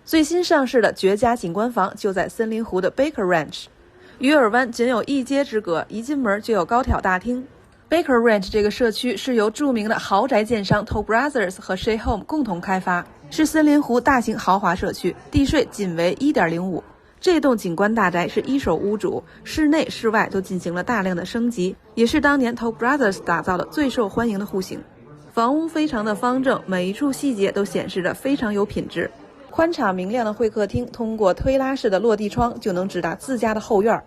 最新上市的绝佳景观房就在森林湖的 Baker Ranch， 与尔湾仅有1街之隔，一进门就有高挑大厅。Baker Ranch 这个社区是由著名的豪宅建商 Toll Brothers 和 Shea Home 共同开发，是森林湖大型豪华社区，地税仅为 1.05%。这栋景观大宅是一手屋主，室内室外都进行了大量的升级，也是当年 Toll Brothers 打造的最受欢迎的户型。房屋非常的方正，每一处细节都显示着非常有品质。宽敞明亮的会客厅，通过推拉式的落地窗就能直达自家的后院。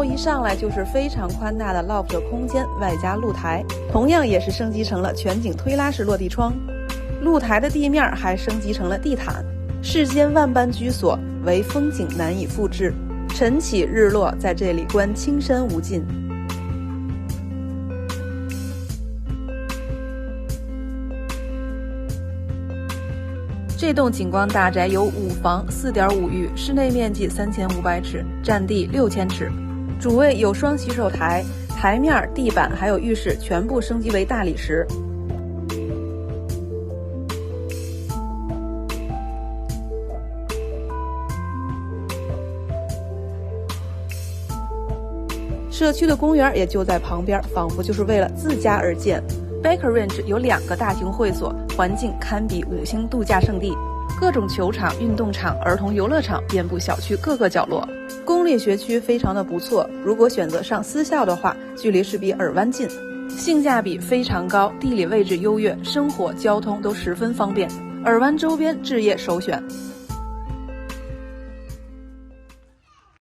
一上来就是非常宽大的 loft 空间，外加露台，同样也是升级成了全景推拉式落地窗。露台的地面还升级成了地毯，世间万般居所，唯风景难以复制。晨起日落，在这里观青山无尽。这栋景观大宅有5房4.5浴，室内面积3500尺，占地6000尺。主卫有双洗手台，台面、地板还有浴室全部升级为大理石。社区的公园也就在旁边，仿佛就是为了自家而建。Baker Ranch 有2个大型会所，环境堪比5星度假胜地，各种球场、运动场、儿童游乐场遍布小区各个角落。公立学区非常的不错，如果选择上私校的话，距离是比尔湾近，性价比非常高，地理位置优越，生活交通都十分方便。尔湾周边置业首选。